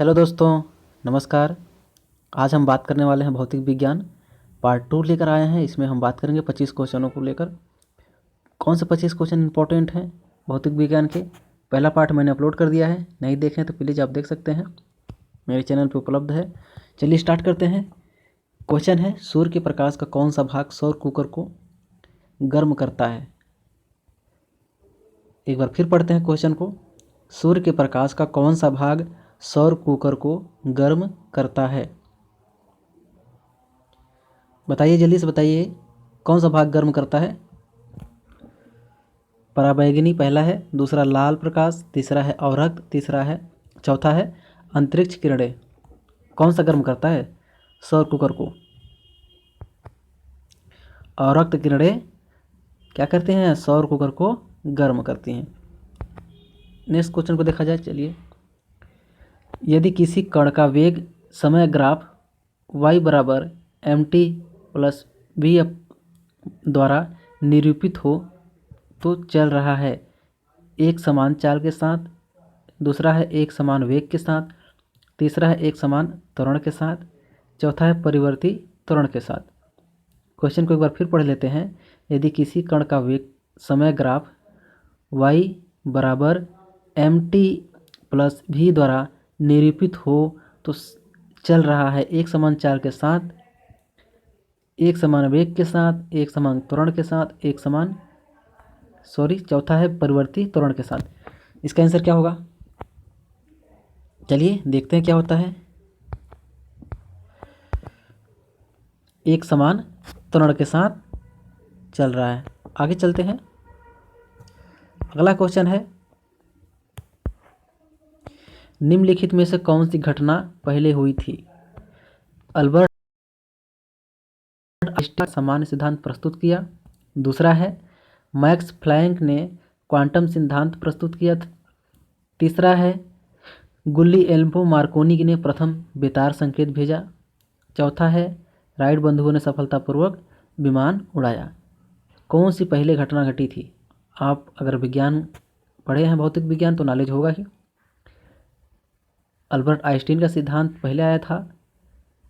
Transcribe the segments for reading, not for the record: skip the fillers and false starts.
Hello दोस्तों, नमस्कार। आज हम बात करने वाले हैं भौतिक विज्ञान पार्ट 2 लेकर आए हैं। इसमें हम बात करेंगे 25 क्वेश्चनों को लेकर। कौन से 25 क्वेश्चन इंपॉर्टेंट हैं भौतिक विज्ञान के। पहला पार्ट मैंने अपलोड कर दिया है, नहीं देखें तो प्लीज़ आप देख सकते हैं, मेरे चैनल पे उपलब्ध है। चलिए स्टार्ट करते हैं। क्वेश्चन है, सूर्य के प्रकाश का कौन सा भाग सौर कुकर को गर्म करता है। एक बार फिर पढ़ते हैं क्वेश्चन को। सूर्य के प्रकाश का कौन सा भाग सौर कुकर को गर्म करता है। बताइए, जल्दी से बताइए, कौन सा भाग गर्म करता है। पराबैंगनी पहला है, दूसरा लाल प्रकाश, तीसरा है अवरक्त, चौथा है अंतरिक्ष किरणें। कौन सा गर्म करता है सौर कुकर को। अवरक्त किरणें क्या करते हैं, सौर कुकर को गर्म करती हैं। नेक्स्ट क्वेश्चन को देखा जाए। चलिए, यदि किसी कण का वेग समय ग्राफ y बराबर mt प्लस v द्वारा निरूपित हो तो चल रहा है एक समान चाल के साथ, दूसरा है एक समान वेग के साथ, तीसरा है एक समान त्वरण के साथ, चौथा है परिवर्ती त्वरण के साथ। क्वेश्चन को एक बार फिर पढ़ लेते हैं। यदि किसी कण का वेग समय ग्राफ y बराबर mt प्लस v द्वारा निरूपित हो तो चल रहा है एक समान चाल के साथ, एक समान वेग के साथ, एक समान त्वरण के साथ, चौथा है परिवर्ती त्वरण के साथ। इसका आंसर क्या होगा, चलिए देखते हैं क्या होता है। एक समान त्वरण के साथ चल रहा है। आगे चलते हैं। अगला क्वेश्चन है, निम्नलिखित में से कौन सी घटना पहले हुई थी। अल्बर्ट आइंस्टाइन सामान्य सिद्धांत प्रस्तुत किया, दूसरा है मैक्स प्लैंक ने क्वांटम सिद्धांत प्रस्तुत किया, तीसरा है गुलिएल्मो मार्कोनी ने प्रथम बेतार संकेत भेजा, चौथा है राइट बंधुओं ने सफलतापूर्वक विमान उड़ाया। कौन सी पहले घटना घटी थी। आप अगर विज्ञान पढ़े हैं, भौतिक विज्ञान, तो नॉलेज होगा ही। अल्बर्ट आइंस्टीन का सिद्धांत पहले आया था,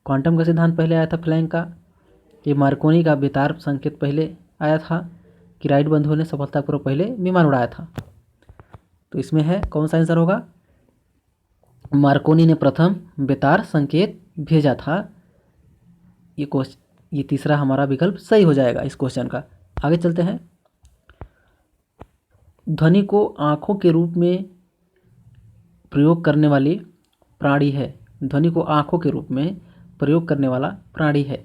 क्वांटम का सिद्धांत पहले आया था प्लैंक का। ये मार्कोनी का बेतार संकेत पहले आया था कि राइट बंधुओं ने सफलतापूर्वक पहले विमान उड़ाया था। तो इसमें है कौन सा आंसर होगा, मार्कोनी ने प्रथम बेतार संकेत भेजा था। ये तीसरा हमारा विकल्प सही हो जाएगा इस क्वेश्चन का। आगे चलते हैं। ध्वनि को आँखों के रूप में प्रयोग करने वाली प्राणी है। ध्वनि को आँखों के रूप में प्रयोग करने वाला प्राणी है।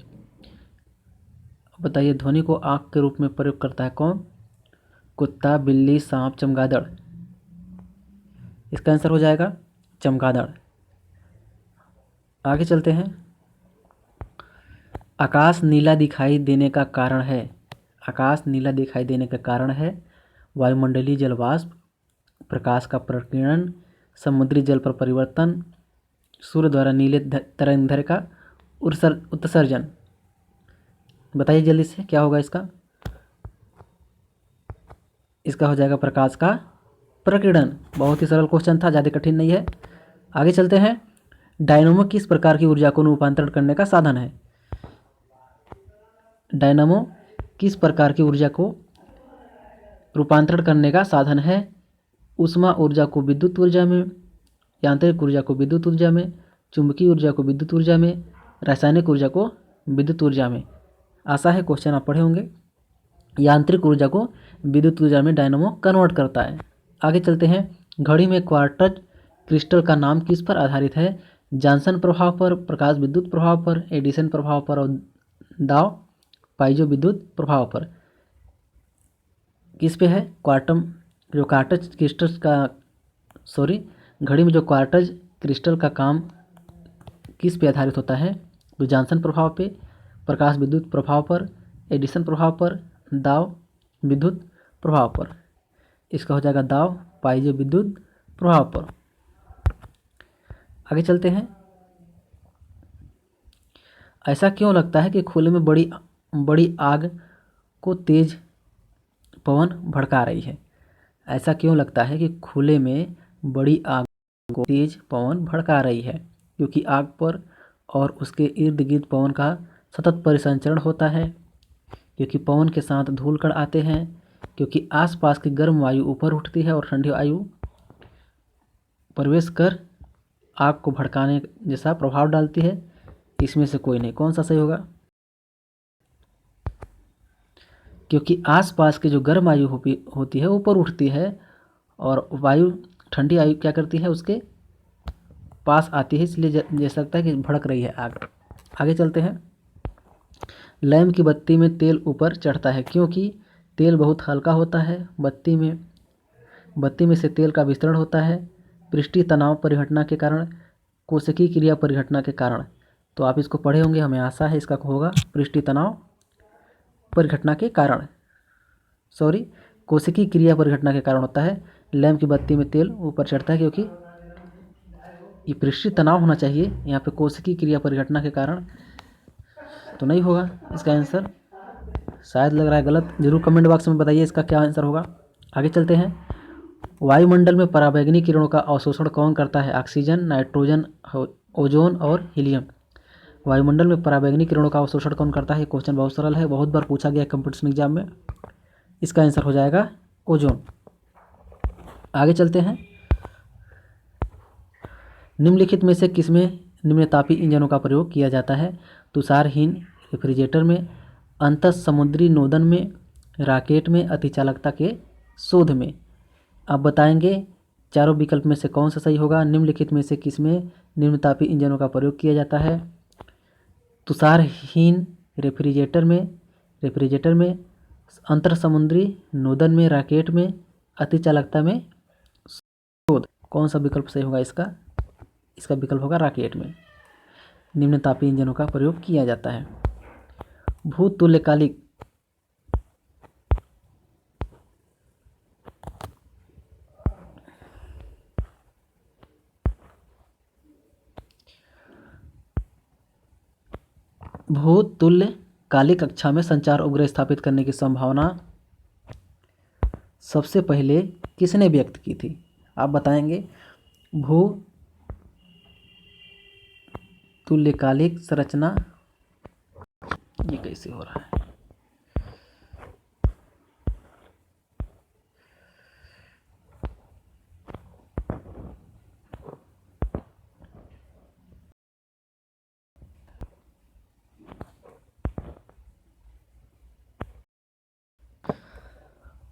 बताइए, ध्वनि को आँख के रूप में प्रयोग करता है कौन। कुत्ता, बिल्ली, सांप, चमगादड़। इसका आंसर हो जाएगा चमगादड़। आगे चलते हैं। आकाश नीला दिखाई देने का कारण है। आकाश नीला दिखाई देने का कारण है वायुमंडलीय जलवाष्प, प्रकाश का प्रकीर्णन, समुद्री जल पर परिवर्तन, सूर्य द्वारा नीले तरंगदैर्घ्य का उत्सर्जन। बताइए जल्दी से क्या होगा इसका। इसका हो जाएगा प्रकाश का प्रकीर्णन। बहुत ही सरल क्वेश्चन था, ज़्यादा कठिन नहीं है। आगे चलते हैं। डायनामो किस प्रकार की ऊर्जा को रूपांतरण करने का साधन है। डायनामो किस प्रकार की ऊर्जा को रूपांतरण करने का साधन है। ऊष्मा ऊर्जा को विद्युत ऊर्जा में, यांत्रिक ऊर्जा को विद्युत ऊर्जा में, चुंबकीय ऊर्जा को विद्युत ऊर्जा में, रासायनिक ऊर्जा को विद्युत ऊर्जा में। आशा है क्वेश्चन आप पढ़े होंगे। यांत्रिक ऊर्जा को विद्युत ऊर्जा में डायनामो कन्वर्ट करता है। आगे चलते हैं। घड़ी में क्वार्ट्ज क्रिस्टल का नाम किस पर आधारित है। जॉनसन प्रभाव पर, प्रकाश विद्युत प्रभाव पर, एडिसन प्रभाव पर और दाव पाइजो विद्युत प्रभाव पर। किस पे है। क्वार्ट्ज क्रिस्टल का घड़ी में जो क्वार्ट्ज क्रिस्टल का काम किस पे आधारित होता है। तो जॉनसन प्रभाव पे, प्रकाश विद्युत प्रभाव पर, एडिसन प्रभाव पर, दाव विद्युत प्रभाव पर। इसका हो जाएगा दाव पाइजो विद्युत प्रभाव पर। आगे चलते हैं। ऐसा क्यों लगता है कि खुले में बड़ी आग को तेज पवन भड़का रही है। ऐसा क्यों लगता है कि खुले में बड़ी आग को तेज पवन भड़का रही है, क्योंकि आग पर और उसके इर्द गिर्द पवन का सतत परिसंचरण होता है, क्योंकि पवन के साथ धूलकण आते हैं, क्योंकि आसपास की गर्म वायु ऊपर उठती है और ठंडी वायु प्रवेश कर आग को भड़काने जैसा प्रभाव डालती है। इसमें से कोई नहीं। कौन सा सही होगा? क्योंकि आसपास की जो गर्म वायु होती है ऊपर उठती है और वायु ठंडी वायु क्या करती है, उसके पास आती है, इसलिए जैसा लगता है कि भड़क रही है आग। आगे चलते हैं। लैंप की बत्ती में तेल ऊपर चढ़ता है, क्योंकि तेल बहुत हल्का होता है। बत्ती में से तेल का विस्तरण होता है पृष्ठीय तनाव परिघटना के कारण, कोशिकीय क्रिया परिघटना के कारण। तो आप इसको पढ़े होंगे, हमें आशा है इसका होगा पृष्ठीय तनाव परिघटना के कारण, कोशिकीय क्रिया परिघटना के कारण होता है। लैंप की बत्ती में तेल ऊपर चढ़ता है, क्योंकि ये पृष्ठीय तनाव होना चाहिए, यहाँ पे कोशिकीय क्रिया परिघटना के कारण तो नहीं होगा इसका आंसर। शायद लग रहा है गलत, जरूर कमेंट बॉक्स में बताइए इसका क्या आंसर होगा। आगे चलते हैं। वायुमंडल में पराबैंगनी किरणों का अवशोषण कौन करता है? ऑक्सीजन, नाइट्रोजन, ओजोन और हीलियम। वायुमंडल में पराबैंगनी किरणों का अवशोषण कौन करता है? क्वेश्चन बहुत सरल है, बहुत बार पूछा गया कंपटीशन एग्जाम में। इसका आंसर हो जाएगा ओजोन। आगे चलते हैं। निम्नलिखित में से किसमें निम्नतापी इंजनों का प्रयोग किया जाता है? तुषारहीन रेफ्रिजरेटर में, अंतः समुद्री नोदन में, रॉकेट में, अतिचालकता के शोध में। आप बताएंगे चारों विकल्प में से कौन सा सही होगा। निम्नलिखित में से किसमें निम्नतापी इंजनों का प्रयोग किया जाता है? तुषारहीन रेफ्रिजरेटर में, अंतर समुद्री नोदन में, रॉकेट में, अतिचालकता में शोध। कौन सा विकल्प सही होगा इसका? इसका विकल्प होगा रॉकेट में निम्नतापी इंजनों का प्रयोग किया जाता है। भूतुल्यकालिक कक्षा में संचार उपग्रह स्थापित करने की संभावना सबसे पहले किसने व्यक्त की थी? आप बताएंगे। तुल्यकालिक संरचना, ये कैसे हो रहा है?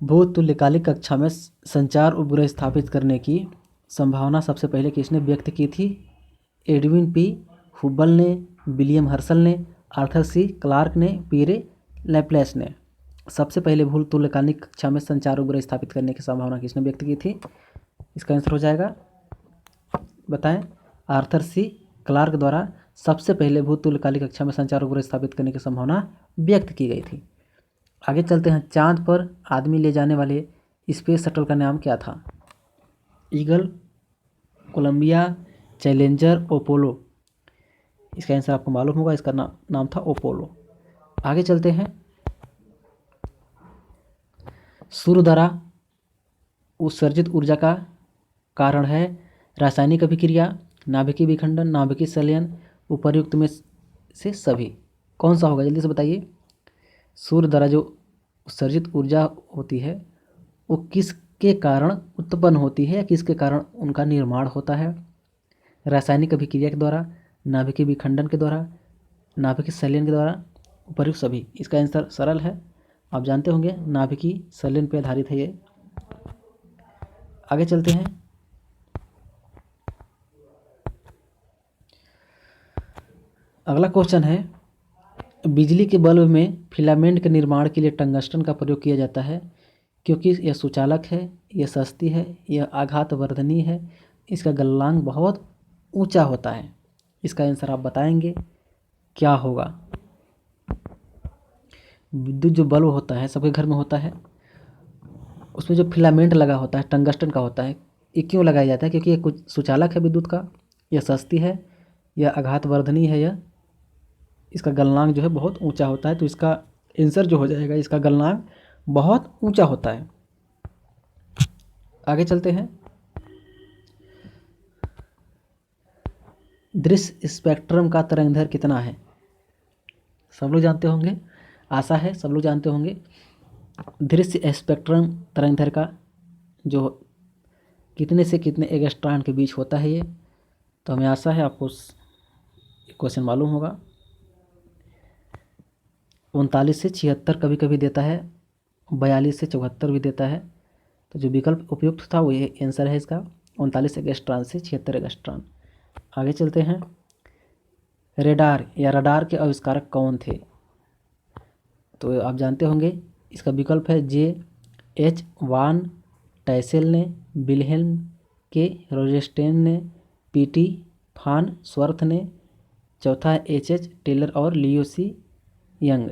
भूतुल्यकालिक कक्षा में संचार उपग्रह स्थापित करने की संभावना सबसे पहले किसने व्यक्त की थी? एडविन पी हुब्बल ने, विलियम हर्शल ने, आर्थर सी क्लार्क ने, पीरे लैप्लेस ने। सबसे पहले भूतुल्यकालिक कक्षा में संचार उपग्रह स्थापित करने की संभावना किसने व्यक्त की थी? इसका आंसर हो जाएगा, बताएं। आर्थर सी क्लार्क द्वारा सबसे पहले भूतुल्यकालिक कक्षा में संचार उपग्रह स्थापित करने की संभावना व्यक्त की गई थी। आगे चलते हैं। चांद पर आदमी ले जाने वाले स्पेस शटल का नाम क्या था? Eagle, Columbia, Challenger, Apollo. इसका आंसर आपको मालूम होगा, इसका नाम था अपोलो। आगे चलते हैं। सूर्य द्वारा उत्सर्जित ऊर्जा का कारण है रासायनिक अभिक्रिया, नाभिकीय विखंडन, नाभिकीय संलयन, उपर्युक्त में से सभी। कौन सा होगा, जल्दी से बताइए। सूर्य द्वारा जो उत्सर्जित ऊर्जा होती है वो किसके कारण उत्पन्न होती है या किसके कारण उनका निर्माण होता है? रासायनिक अभिक्रिया के द्वारा, नाभिकीय विखंडन के द्वारा, नाभिकीय संलयन के द्वारा, उपर्युक्त सभी। इसका आंसर सरल है, आप जानते होंगे, नाभिकीय संलयन पर आधारित है ये। आगे चलते हैं। अगला क्वेश्चन है, बिजली के बल्ब में फिलामेंट के निर्माण के लिए टंगस्टन का प्रयोग किया जाता है, क्योंकि यह सुचालक है, यह सस्ती है, यह आघातवर्धनी है, इसका गलनांक बहुत ऊंचा होता है। इसका आंसर आप बताएंगे क्या होगा। विद्युत जो बल्ब होता है सबके घर में होता है, उसमें जो फिलामेंट लगा होता है टंगस्टन का होता है। ये क्यों लगाया जाता है? क्योंकि ये कुछ सुचालक है विद्युत का, यह सस्ती है, यह आघातवर्धनी है, यह इसका गलनांक जो है बहुत ऊंचा होता है। तो इसका आंसर जो हो जाएगा, इसका गलनांक बहुत ऊंचा होता है। आगे चलते हैं। दृश्य स्पेक्ट्रम का तरंगदैर्घ्य कितना है? सब लोग जानते होंगे, आशा है सब लोग जानते होंगे। दृश्य स्पेक्ट्रम तरंगदैर्घ्य का जो कितने से कितने एंगस्ट्रॉम के बीच होता है ये, तो हमें आशा है आपको क्वेश्चन मालूम होगा। 39 से 76 कभी कभी देता है, 42 से 74 भी देता है। तो जो विकल्प उपयुक्त था वो ये आंसर है इसका, 39 एंगस्ट्रॉम से 76 एंगस्ट्रॉम। आगे चलते हैं। रेडार या रडार के आविष्कारक कौन थे? तो आप जानते होंगे, इसका विकल्प है J.H. वान टैसेल ने, विल्हेल्म के रोजेस्टेन ने, P.T. फान स्वर्थ ने, चौथा H.H. टेलर और लियो सी यंग।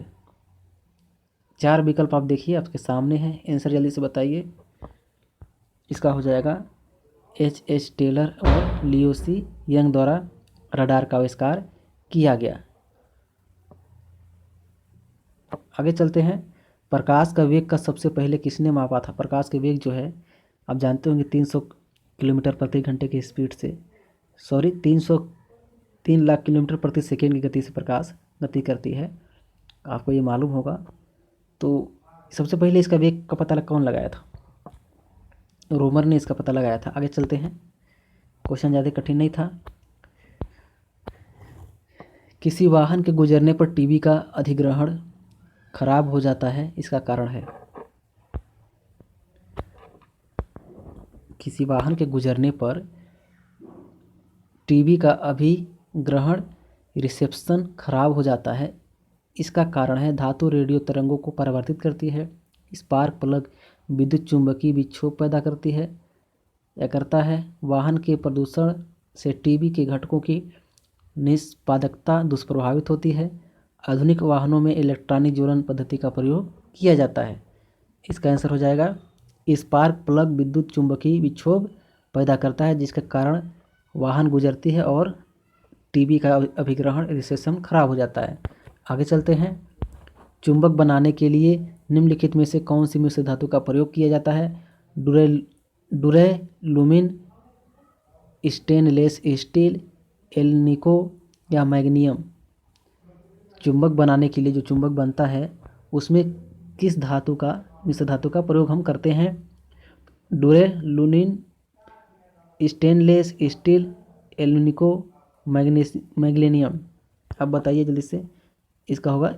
4 विकल्प आप देखिए आपके सामने हैं, आंसर जल्दी से बताइए। इसका हो जाएगा H.H. टेलर और लियो सी यंग द्वारा रडार का आविष्कार किया गया। आगे चलते हैं। प्रकाश का वेग का सबसे पहले किसने मापा था? प्रकाश के वेग जो है आप जानते होंगे 300 किलोमीटर प्रति घंटे की स्पीड से, 3 लाख किलोमीटर प्रति सेकेंड की गति से प्रकाश गति करती है, आपको ये मालूम होगा। तो सबसे पहले इसका वेग का पता कौन लगाया था? रोमर ने इसका पता लगाया था। आगे चलते हैं, क्वेश्चन ज़्यादा कठिन नहीं था। किसी वाहन के गुजरने पर टीवी का अधिग्रहण खराब हो जाता है, इसका कारण है? किसी वाहन के गुजरने पर टीवी का अभिग्रहण रिसेप्शन खराब हो जाता है, इसका कारण है धातु रेडियो तरंगों को परावर्तित करती है, स्पार्क प्लग विद्युत चुंबकीय विक्षोभ पैदा करती है, या करता है वाहन के प्रदूषण से टीवी के घटकों की निष्पादकता दुष्प्रभावित होती है, आधुनिक वाहनों में इलेक्ट्रॉनिक ज्वलन पद्धति का प्रयोग किया जाता है। इसका आंसर हो जाएगा स्पार्क प्लग विद्युत चुंबकीय विक्षोभ पैदा करता है, जिसके कारण वाहन गुजरती है और टीवी का अभिग्रहण रिसेप्शन खराब हो जाता है। आगे चलते हैं। चुंबक बनाने के लिए निम्नलिखित में से कौन सी मिश्र धातु का प्रयोग किया जाता है? डुरेलुमिन, स्टेनलेस स्टील, एल्निको या मैग्नीशियम। चुंबक बनाने के लिए जो चुंबक बनता है उसमें किस धातु का मिश्र धातु का प्रयोग हम करते हैं? डुरेलुमिन, स्टेनलेस स्टील, एल्निको, मैग्नीशियम। अब बताइए जल्दी से। इसका होगा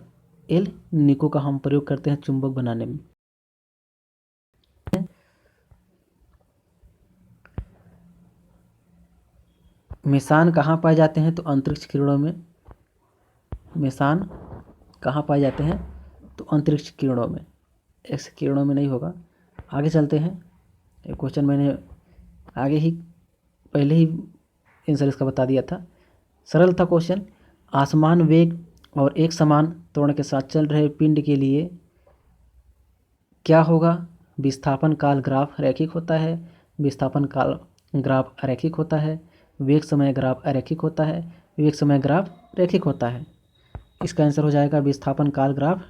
एल्निको का हम प्रयोग करते हैं चुंबक बनाने में। मेसान कहाँ पाए जाते हैं? तो अंतरिक्ष किरणों में। मेसान कहाँ पाए जाते हैं? तो अंतरिक्ष किरणों में, एक्स किरणों में नहीं होगा। आगे चलते हैं। एक क्वेश्चन मैंने आगे ही पहले ही आंसर इसका बता दिया था, सरल था क्वेश्चन। आसमान वेग और एक समान त्वरण के साथ चल रहे पिंड के लिए क्या होगा? विस्थापन काल ग्राफ रैखिक होता है, विस्थापन काल ग्राफ अरैखिक होता है, वेग समय ग्राफ अरैखिक होता है, वेग समय ग्राफ रैखिक होता है। इसका आंसर हो जाएगा विस्थापन काल ग्राफ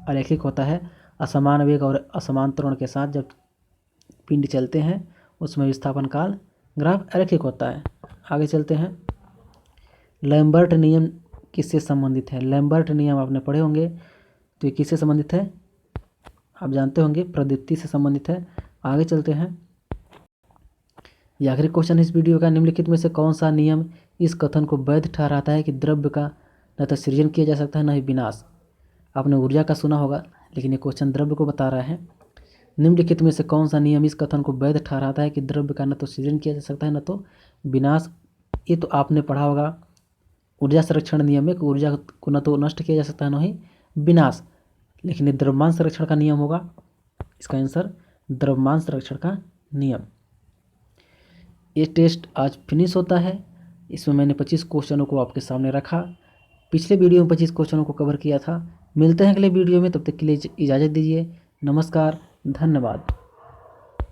अरैखिक होता है। असमान वेग और असमान त्वरण के साथ जब पिंड चलते हैं उसमें विस्थापन काल ग्राफ अरैखिक होता है। आगे चलते हैं। लैम्बर्ट नियम किससे संबंधित है? लैम्बर्ट नियम आपने पढ़े होंगे, तो ये किससे संबंधित है? आप जानते होंगे प्रदीप्ति से संबंधित है। आगे चलते हैं। ये आखिरी क्वेश्चन इस वीडियो का, निम्नलिखित में से कौन सा नियम इस कथन को वैध ठहराता है कि द्रव्य का न तो सृजन किया जा सकता है न ही विनाश? आपने ऊर्जा का सुना होगा, लेकिन ये क्वेश्चन द्रव्य को बता रहा है। निम्नलिखित में से कौन सा नियम इस कथन को वैध ठहराता है कि द्रव्य का न तो सृजन किया जा सकता है न तो विनाश? ये तो आपने पढ़ा होगा ऊर्जा संरक्षण नियम में, ऊर्जा को न तो नष्ट किया जा सकता है न ही विनाश, लेकिन ये द्रव्यमान संरक्षण का नियम होगा। इसका आंसर द्रव्यमान संरक्षण का नियम। ये टेस्ट आज फिनिश होता है। इसमें मैंने 25 क्वेश्चनों को आपके सामने रखा। पिछले वीडियो में 25 क्वेश्चनों को कवर किया था। मिलते हैं अगले वीडियो में, तब तक के लिए इजाज़त दीजिए। नमस्कार, धन्यवाद।